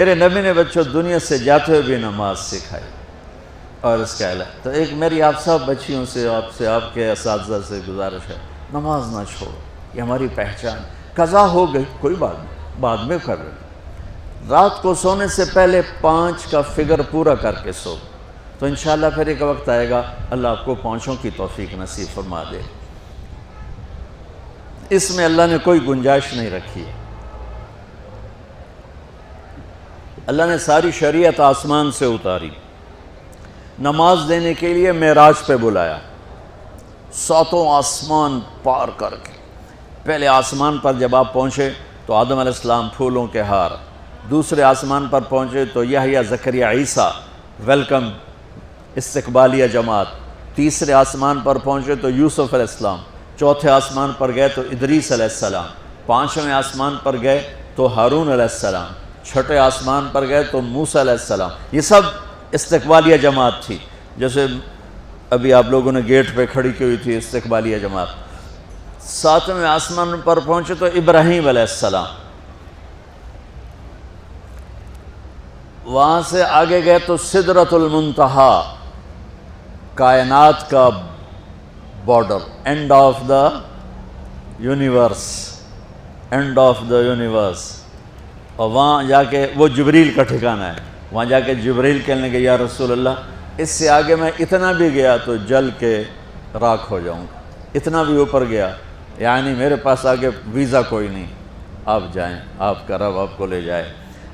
میرے نبی نے بچوں دنیا سے جاتے ہوئے بھی نماز سکھائی اور اس کا اعلان. تو ایک میری آپ سب بچیوں سے آپ کے اساتذہ سے گزارش ہے، نماز نہ چھوڑو، یہ ہماری پہچان. قضا ہو گئی کوئی بات نہیں، بعد میں کر لیں. رات کو سونے سے پہلے 5 کا فگر پورا کر کے سو، تو انشاءاللہ پھر ایک وقت آئے گا اللہ آپ کو 5 کی توفیق نصیب فرما دے. اس میں اللہ نے کوئی گنجائش نہیں رکھی ہے. اللہ نے ساری شریعت آسمان سے اتاری، نماز دینے کے لیے معراج پہ بلایا، 7 آسمان پار کر کے. پہلے آسمان پر جب آپ پہنچے تو آدم علیہ السلام پھولوں کے ہار، دوسرے آسمان پر پہنچے تو یحییٰ زکریا عیسیٰ ویلکم استقبالیہ جماعت، تیسرے آسمان پر پہنچے تو یوسف علیہ السلام، چوتھے آسمان پر گئے تو ادریس علیہ السلام، 5ویں آسمان پر گئے تو ہارون علیہ السلام، 6 آسمان پر گئے تو موسیٰ علیہ السلام. یہ سب استقبالیہ جماعت تھی. جیسے ابھی آپ لوگوں نے گیٹ پہ کھڑی کی ہوئی تھی استقبالیہ جماعت. 7ویں آسمان پر پہنچے تو ابراہیم علیہ السلام، وہاں سے آگے گئے تو سدرۃ المنتہا، کائنات کا border, and of the universe, and of the universe. اور وہاں جا کے وہ جبریل کا ٹھکانہ ہے، وہاں جا کے جبریل کہنے کہ یا رسول اللہ اس سے آگے میں اتنا بھی گیا تو جل کے راکھ ہو جاؤں گا، اتنا بھی اوپر گیا یعنی میرے پاس آگے ویزا کوئی نہیں، آپ جائیں، آپ کا رب آپ کو لے جائے.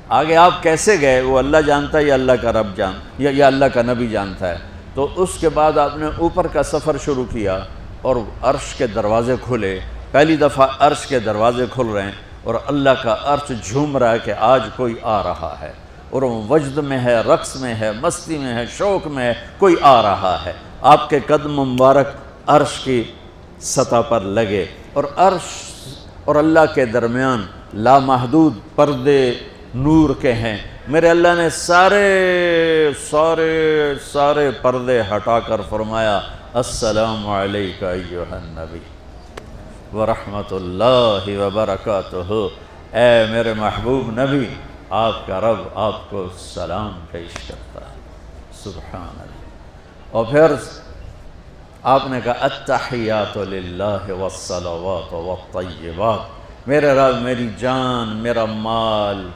آگے آپ کیسے گئے وہ اللہ جانتا ہے یا اللہ کا رب یا اللہ کا نبی جانتا ہے. تو اس کے بعد آپ نے اوپر کا سفر شروع کیا اور عرش کے دروازے کھلے. پہلی دفعہ عرش کے دروازے کھل رہے ہیں اور اللہ کا عرش جھوم رہا ہے کہ آج کوئی آ رہا ہے، اور وہ وجد میں ہے، رقص میں ہے، مستی میں ہے، شوق میں ہے، کوئی آ رہا ہے. آپ کے قدم مبارک عرش کی سطح پر لگے اور عرش اور اللہ کے درمیان لامحدود پردے نور کے ہیں. میرے اللہ نے سارے پردے ہٹا کر فرمایا السلام علیکہ ایھا النبی ورحمۃ اللہ وبرکاتہ. اے میرے محبوب نبی، آپ کا رب آپ کو سلام پیش کرتا ہے. سبحان اللہ. اور پھر آپ نے کہا التحیات للہ والصلوات والطیبات. میرے رب، میری جان، میرا مال،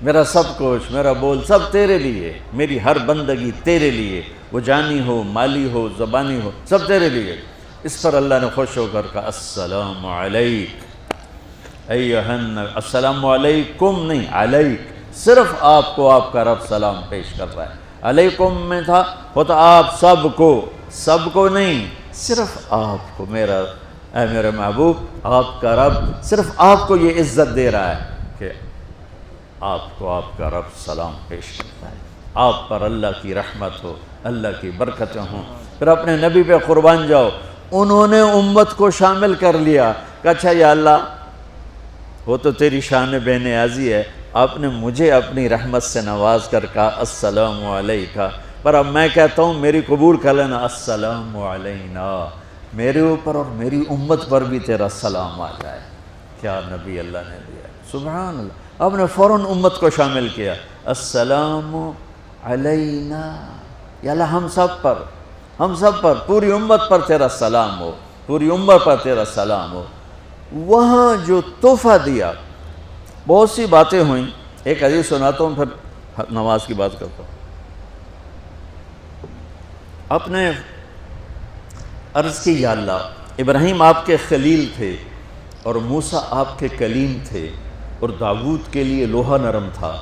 میرا سب کچھ، میرا بول سب تیرے لیے، میری ہر بندگی تیرے لیے، وہ جانی ہو، مالی ہو، زبانی ہو، سب تیرے لیے. اس پر اللہ نے خوش ہو کر کہا السلام علیک ایھا النبی. السلام علیکم نہیں، علیک. صرف آپ کو آپ کا رب سلام پیش کر رہا ہے. علیکم میں تھا ہوتا آپ سب کو نہیں، صرف آپ کو. اے میرے محبوب، آپ کا رب صرف آپ کو یہ عزت دے رہا ہے کہ آپ کو آپ کا رب سلام پیش کرتا ہے. آپ پر اللہ کی رحمت ہو، اللہ کی برکتیں ہوں. پھر اپنے نبی پہ قربان جاؤ. انہوں نے امت کو شامل کر لیا کہ اچھا یا اللہ، وہ تو تیری شان بے نیازی ہے، آپ نے مجھے اپنی رحمت سے نواز کر کہا السلام علیکہ، پر اب میں کہتا ہوں میری قبول کر لینا السلام علینا، میرے اوپر اور میری امت پر بھی تیرا سلام آ جائے. کیا نبی اللہ نے دیا، سبحان اللہ. آپ نے فوراً امت کو شامل کیا. السلام علینا، یا اللہ ہم سب پر پوری امت پر تیرا سلام ہو، پوری امت پر تیرا سلام ہو. وہاں جو تحفہ دیا، بہت سی باتیں ہوئیں. ایک حدیث سناتا ہوں پھر نماز کی بات کرتا ہوں. آپ نے عرض کی یا اللہ، ابراہیم آپ کے خلیل تھے اور موسیٰ آپ کے کلیم تھے، اور داؤد کے لیے لوہا نرم تھا،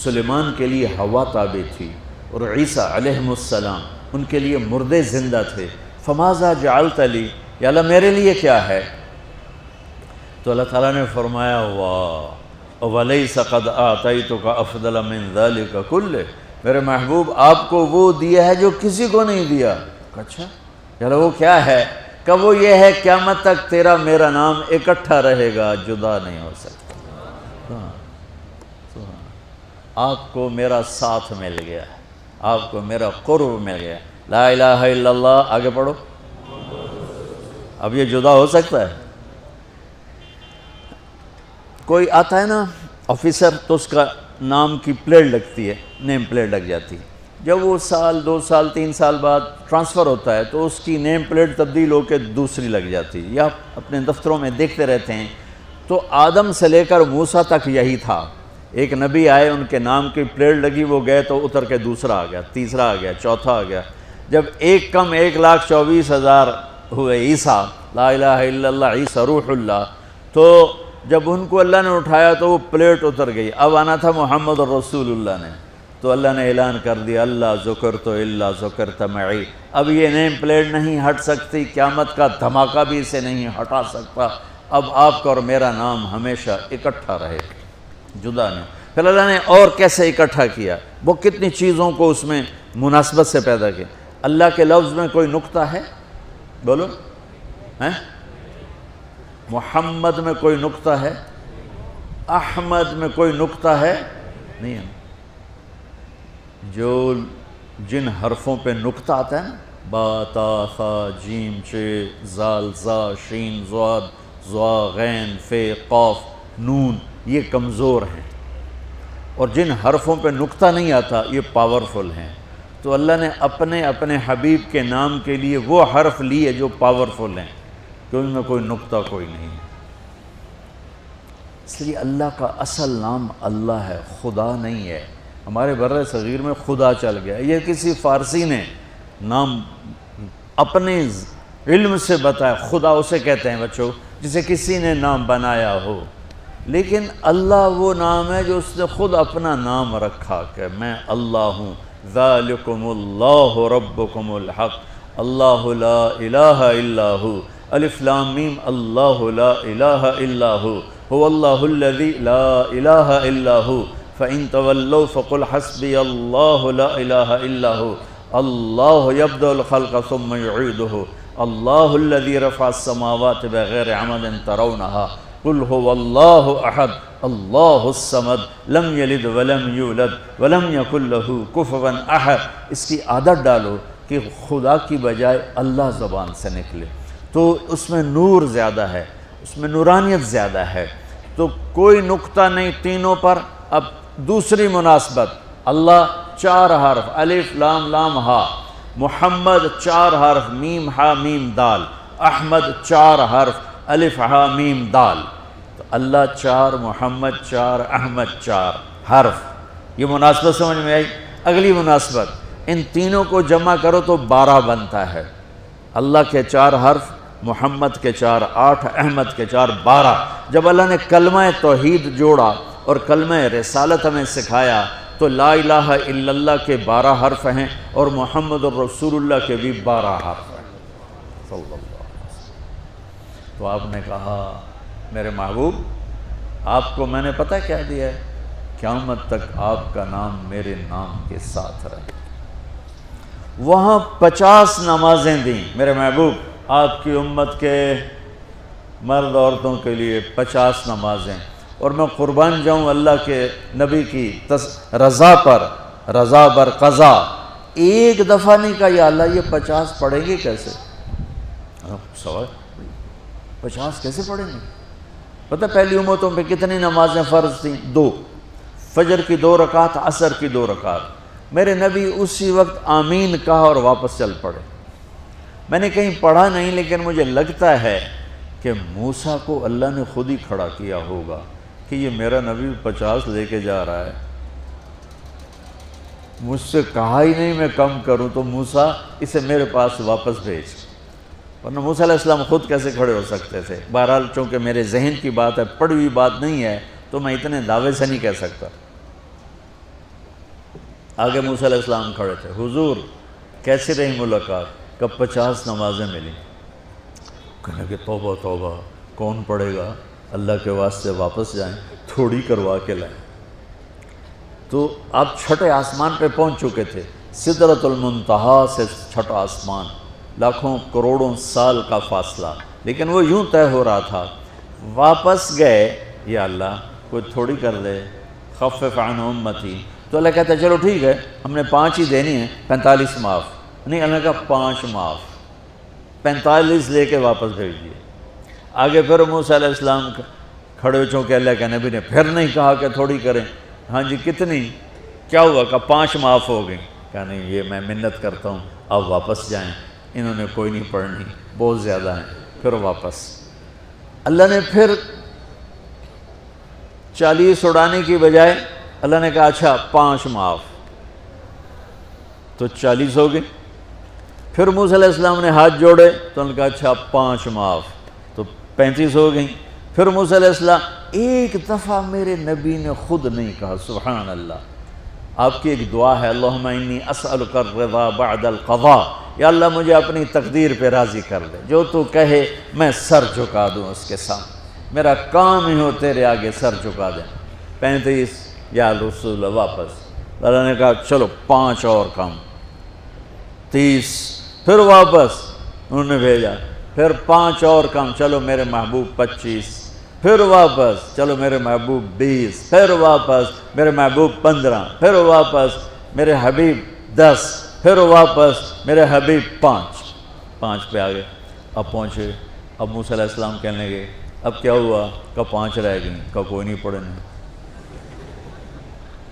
سلیمان کے لیے ہوا تابع تھی، اور عیسیٰ علیہ السلام ان کے لیے مردے زندہ تھے. فماذا جعلت لی، یا اللہ میرے لیے کیا ہے؟ تو اللہ تعالیٰ نے فرمایا واہ ولیس قد آتیتک افضل من ذلک کلہ. میرے محبوب آپ کو وہ دیا ہے جو کسی کو نہیں دیا. اچھا یا اللہ وہ کیا ہے؟ کہ وہ یہ ہے قیامت تک تیرا میرا نام اکٹھا رہے گا، جدا نہیں ہو سکتا. آپ کو میرا ساتھ مل گیا، آپ کو میرا قرب مل گیا. لا الہ الا اللہ، آگے پڑھو. اب یہ جدا ہو سکتا ہے؟ کوئی آتا ہے نا آفیسر تو اس کا نام کی پلیٹ لگتی ہے، نیم پلیٹ لگ جاتی ہے۔ جب وہ سال 2 سال 3 سال بعد ٹرانسفر ہوتا ہے تو اس کی نیم پلیٹ تبدیل ہو کے دوسری لگ جاتی ہے، یا اپنے دفتروں میں دیکھتے رہتے ہیں۔ تو آدم سے لے کر موسیٰ تک یہی تھا، ایک نبی آئے، ان کے نام کی پلیٹ لگی، وہ گئے تو اتر کے دوسرا آ گیا، تیسرا آ گیا، چوتھا آ گیا۔ جب ایک کم 1,24,000 ہوئے عیسیٰ، لا الہ الا اللہ عیسیٰ روح اللہ، تو جب ان کو اللہ نے اٹھایا تو وہ پلیٹ اتر گئی۔ اب آنا تھا محمد رسول اللہ نے، تو اللہ نے اعلان کر دیا اللہ ذکرت الا ذکرت معی۔ اب یہ نیم پلیٹ نہیں ہٹ سکتی، قیامت کا دھماکہ بھی اسے نہیں ہٹا سکتا۔ اب آپ کا اور میرا نام ہمیشہ اکٹھا رہے، جدا نہیں۔ پھر اللہ نے اور کیسے اکٹھا کیا، وہ کتنی چیزوں کو اس میں مناسبت سے پیدا کیا۔ اللہ کے لفظ میں کوئی نقطہ ہے؟ بولو ہیں؟ محمد میں کوئی نقطہ ہے؟ احمد میں کوئی نقطہ ہے؟ نہیں ہے۔ جو جن حرفوں پہ نقطہ آتا ہے نا، با تا ثا جیم چ زال زا شین ضاد ضا غین فے قاف نون، یہ کمزور ہیں، اور جن حرفوں پہ نقطہ نہیں آتا یہ پاورفل ہیں۔ تو اللہ نے اپنے حبیب کے نام کے لیے وہ حرف لیے جو پاورفل ہیں، کہ ان میں کوئی نقطہ کوئی نہیں ہے۔ اس لیے اللہ کا اصل نام اللہ ہے، خدا نہیں ہے۔ ہمارے بر صغیر میں خدا چل گیا، یہ کسی فارسی نے نام اپنے علم سے بتایا، خدا اسے کہتے ہیں بچوں جسے کسی نے نام بنایا ہو۔ لیکن اللہ وہ نام ہے جو اس نے خود اپنا نام رکھا کہ میں اللہ ہوں، ذالکم اللہ ربکم الحق اللہ لا الہ الا ہو، الف لام میم اللہ لا الہ الا ہو، هو اللہ الذی لا الہ الا ہو، فَإِن تَوَلَّوْا فَقُلْ حَسْبِيَ اللَّهُ لَا إِلَهَ إِلَّا هُوَ اللَّهُ يَبْدَأُ الْخَلْقَ ثُمَّ يُعِيدُهُ اللَّهُ الَّذِي رَفَعَ السَّمَاوَاتِ بِغَيْرِ عَمَدٍ تَرَوْنَهَا قُلْ هُوَ اللَّهُ أَحَدٌ اللَّهُ الصَّمَدُ لَمْ يَلِدْ وَلَمْ يُولَدْ وَلَمْ يَكُنْ لَهُ كُفُوًا أَحَدٌ۔ اس کی عادت ڈالو کہ خدا کی بجائے اللہ زبان سے نکلے، تو اس میں نور زیادہ ہے، اس میں نورانیت زیادہ ہے۔ تو کوئی نقطہ نہیں تینوں پر۔ اب دوسری مناسبت، اللہ 4 حرف الف لام لام ہا، محمد 4 حرف میم ہا میم دال، احمد 4 حرف الف ہا میم دال۔ تو اللہ 4، محمد 4، احمد 4 حرف۔ یہ مناسبت سمجھ میں آئی؟ اگلی مناسبت، ان تینوں کو جمع کرو تو 12 بنتا ہے۔ اللہ کے 4 حرف، محمد کے 4 8، احمد کے 4 12۔ جب اللہ نے کلمہ توحید جوڑا اور کلمہ رسالت ہمیں سکھایا تو لا الہ الا اللہ کے 12 حرف ہیں اور محمد الرسول اللہ کے بھی 12 حرف ہیں صلی اللہ علیہ وسلم۔ تو آپ نے کہا میرے محبوب آپ کو میں نے پتہ کیا دیا ہے؟ قیامت تک آپ کا نام میرے نام کے ساتھ رہے۔ وہاں 50 نمازیں دیں میرے محبوب، آپ کی امت کے مرد عورتوں کے لیے 50 نمازیں، اور میں قربان جاؤں اللہ کے نبی کی رضا پر، رضا بر قضا۔ ایک دفعہ نہیں کہا یا اللہ یہ 50 پڑھیں گے کیسے؟ سوال 50 کیسے پڑھیں گے؟ پتہ پہلی امتوں پہ کتنی نمازیں فرض تھیں؟ 2، فجر کی 2 رکعت، عصر کی 2 رکعت۔ میرے نبی اسی وقت آمین کہا اور واپس چل پڑے۔ میں نے کہیں پڑھا نہیں لیکن مجھے لگتا ہے کہ موسیٰ کو اللہ نے خود ہی کھڑا کیا ہوگا کہ یہ میرا نبی 50 لے کے جا رہا ہے، مجھ سے کہا ہی نہیں میں کم کروں، تو موسیٰ اسے میرے پاس واپس بھیج۔ ورنہ موسیٰ علیہ السلام خود کیسے کھڑے ہو سکتے تھے؟ بہرحال چونکہ میرے ذہن کی بات ہے، پڑھی ہوئی بات نہیں ہے، تو میں اتنے دعوے سے نہیں کہہ سکتا۔ آگے موسیٰ علیہ السلام کھڑے تھے، حضور کیسی رہی ملاقات؟ کب 50 نمازیں ملی۔ کہنے کہ توبہ توبہ، کون پڑھے گا؟ اللہ کے واسطے واپس جائیں، تھوڑی کروا کے لائیں۔ تو آپ چھٹے آسمان پہ پہنچ چکے تھے، سدرۃ المنتہا سے چھٹا آسمان، لاکھوں کروڑوں سال کا فاصلہ، لیکن وہ یوں طے ہو رہا تھا۔ واپس گئے، یا اللہ کوئی تھوڑی کر دے، خفف عن امتی۔ تو اللہ کہتا ہے چلو ٹھیک ہے، ہم نے 5 ہی دینی ہیں، 45 معاف نہیں۔ اللہ کا 5 معاف، 45 لے کے واپس بھیج دیے۔ آگے پھر موسیٰ علیہ السلام کھڑے ہو، چونکہ اللہ کے نبی نے پھر نہیں کہا کہ تھوڑی کریں، ہاں جی کتنی؟ کیا ہوا؟ کہا 5 معاف ہو گئیں۔ کہا نہیں یہ میں منت کرتا ہوں آپ واپس جائیں، انہوں نے کوئی نہیں پڑھنی، بہت زیادہ ہیں۔ پھر واپس اللہ نے پھر 40 اڑانے کی بجائے اللہ نے کہا اچھا 5 معاف، تو 40 ہو گئے۔ پھر موسیٰ علیہ السلام نے ہاتھ جوڑے تو انہوں نے کہا اچھا 5 معاف، تو 35 ہو گئیں۔ پھر موسیٰ علیہ السلام ایک دفعہ میرے نبی نے خود نہیں کہا سبحان اللہ، آپ کی ایک دعا ہے اللہم انی اسألک الرضا بعد القضاء، یا اللہ مجھے اپنی تقدیر پہ راضی کر دے، جو تو کہے میں سر جھکا دوں اس کے سامنے، میرا کام ہی ہو تیرے آگے سر جھکا دیں۔ 35 یا رسول اللہ واپس، اللہ نے کہا چلو 5 اور کم، 30، پھر واپس انہوں نے بھیجا، پھر 5 اور کم، چلو میرے محبوب 25، پھر واپس چلو میرے محبوب 20، پھر واپس میرے محبوب 15، پھر واپس میرے حبیب 10، پھر واپس میرے حبیب 5 پہ آگئے۔ اب پہنچے، اب موسیٰ علیہ السلام کہنے لگے اب کیا ہوا؟ کہا 5 رہ گئیں، کہا کوئی نہیں پڑھنے،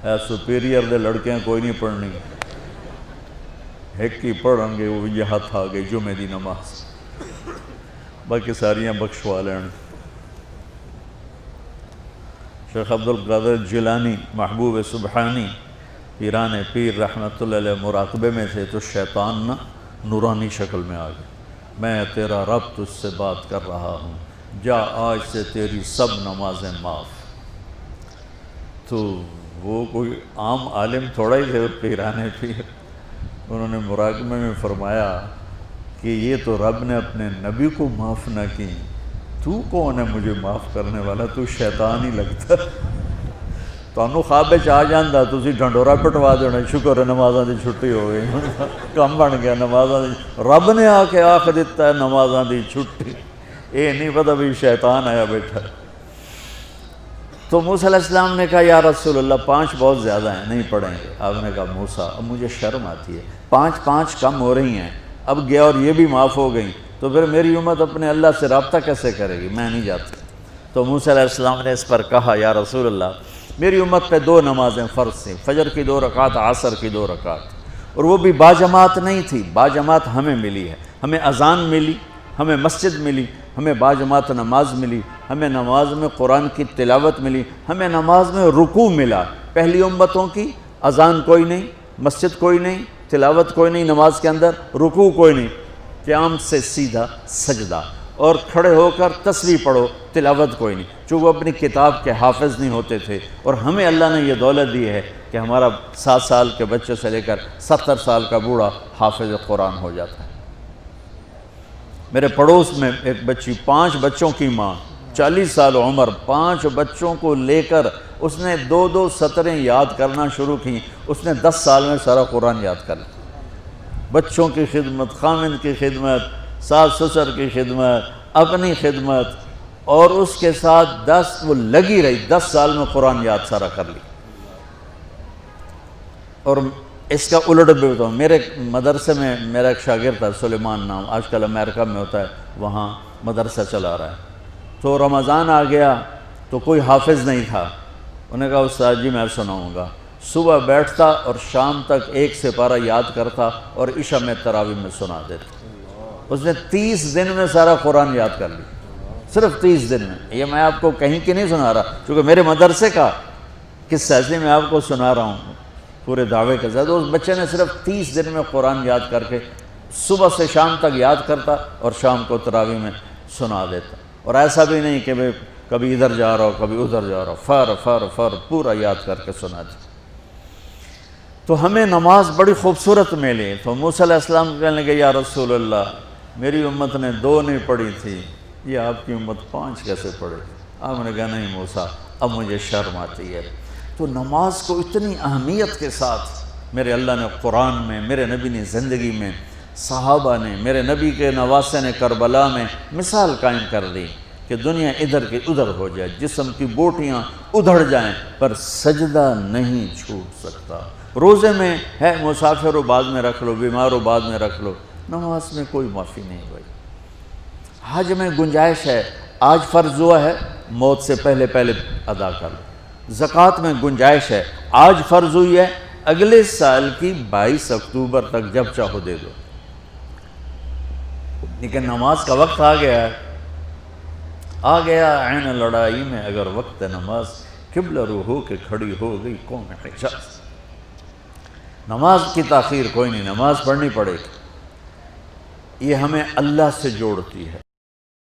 اے سپیریئر دے لڑکے ہیں کوئی نہیں پڑھنی، ایک ہی پڑھیں گے وہ یہ ہاتھ آ گئی جمعے دی نماز، باقی ساریاں بخشوا لین۔ شیخ عبدالقادر جیلانی محبوب سبحانی پیران پیر رحمت اللہ علیہ مراقبے میں تھے تو شیطان نا نورانی شکل میں آ گیا، میں تیرا رب تجھ سے بات کر رہا ہوں، جا آج سے تیری سب نمازیں معاف۔ تو وہ کوئی عام عالم تھوڑا ہی تھے پیران پیر، انہوں نے مراقبے میں فرمایا کہ یہ تو رب نے اپنے نبی کو معاف نہ کی، تو کون ہے مجھے معاف کرنے والا؟ تو شیطان ہی لگتا۔ تانوں خواب وچ آ جاندا تسی ڈھنڈورا پٹوا دینا، شکر ہے نمازاں دی چھٹی ہو گئی، کم بن گیا نمازاں دی، رب نے آ کے آکھ دیتا ہے نمازاں دی چھٹی، یہ نہیں پتہ بھی شیطان آیا بیٹھا۔ تو موسیٰ علیہ السلام نے کہا یا رسول اللہ 5 بہت زیادہ ہیں، نہیں پڑھیں گے۔ آپ نے کہا موسیٰ اب مجھے شرم آتی ہے، 5 کم ہو رہی ہیں، اب گیا اور یہ بھی معاف ہو گئیں، تو پھر میری امت اپنے اللہ سے رابطہ کیسے کرے گی؟ میں نہیں جاتا۔ تو موسیٰ علیہ السلام نے اس پر کہا یا رسول اللہ میری امت پہ 2 نمازیں فرض تھیں، فجر کی 2 رکعت، عصر کی 2 رکعت، اور وہ بھی باجماعت نہیں تھی، باجماعت ہمیں ملی ہے، ہمیں اذان ملی، ہمیں مسجد ملی، ہمیں باجماعت نماز ملی، ہمیں نماز میں قرآن کی تلاوت ملی، ہمیں نماز میں رکوع ملا۔ پہلی امتوں کی اذان کوئی نہیں، مسجد کوئی نہیں، تلاوت کوئی نہیں، نماز کے اندر رکوع کوئی نہیں، قیام سے سیدھا سجدہ، اور کھڑے ہو کر تسبیح پڑھو، تلاوت کوئی نہیں، چونکہ وہ اپنی کتاب کے حافظ نہیں ہوتے تھے۔ اور ہمیں اللہ نے یہ دولت دی ہے کہ ہمارا 7 سال کے بچے سے لے کر 70 سال کا بوڑھا حافظ قرآن ہو جاتا ہے۔ میرے پڑوس میں ایک بچی، 5 بچوں کی ماں، 40 سال عمر، 5 بچوں کو لے کر اس نے 2 سطریں یاد کرنا شروع کی، اس نے 10 سال میں سارا قرآن یاد کر لیا۔ بچوں کی خدمت، خامند کی خدمت، ساس سسر کی خدمت، اپنی خدمت، اور اس کے ساتھ وہ لگی رہی، 10 سال میں قرآن یاد سارا کر لی۔ اور اس کا الٹ بھی بتاؤں، میرے مدرسے میں میرا ایک شاگرد تھا سلیمان نام، آج کل امریکہ میں ہوتا ہے، وہاں مدرسہ چلا رہا ہے۔ تو رمضان آ گیا تو کوئی حافظ نہیں تھا، انہوں نے کہا استاد جی میں سناؤں گا۔ صبح بیٹھتا اور شام تک 1 سپارہ یاد کرتا اور عشاء میں تراویح میں سنا دیتا۔ اس نے 30 دن میں سارا قرآن یاد کر لیا، صرف 30 دن میں۔ یہ میں آپ کو کہیں کی نہیں سنا رہا، چونکہ میرے مدرسے کا قصہ ہے، اس لیے میں آپ کو سنا رہا ہوں پورے دعوے کے ساتھ۔ اس بچے نے صرف 30 دن میں قرآن یاد کر کے صبح سے شام تک یاد کرتا اور شام کو تراویح میں سنا دیتا، اور ایسا بھی نہیں کہ کبھی ادھر جا رہا ہو کبھی ادھر جا رہا ہو، فر پورا یاد کر کے سنا دیتا۔ تو ہمیں نماز بڑی خوبصورت ملی۔ تو موسیٰ علیہ السلام کہنے لگے یا رسول اللہ میری امت نے 2 نہیں پڑھی تھی، یہ آپ کی امت 5 کیسے پڑھے؟ آپ نے کہا نہیں موسیٰ اب مجھے شرم آتی ہے۔ تو نماز کو اتنی اہمیت کے ساتھ میرے اللہ نے قرآن میں، میرے نبی نے زندگی میں، صحابہ نے، میرے نبی کے نواسے نے کربلا میں مثال قائم کر دی کہ دنیا ادھر کی ادھر ہو جائے، جسم کی بوٹیاں ادھڑ جائیں پر سجدہ نہیں چھوٹ سکتا۔ روزے میں ہے مسافر ہو بعد میں رکھ لو، بیمار ہو بعد میں رکھ لو، نماز میں کوئی معافی نہیں ہوئی۔ حج میں گنجائش ہے، آج فرض ہوا ہے موت سے پہلے ادا کر لو، زکوٰۃ میں گنجائش ہے، آج فرض ہوئی ہے، اگلے سال کی 22 اکتوبر تک جب چاہو دے دو، لیکن نماز کا وقت آ گیا عین لڑائی میں اگر وقت نماز، قبلہ رو ہو کے کھڑی ہو گئی قوم حجاز۔ نماز کی تاخیر کوئی نہیں، نماز پڑھنی پڑے گی، یہ ہمیں اللہ سے جوڑتی ہے۔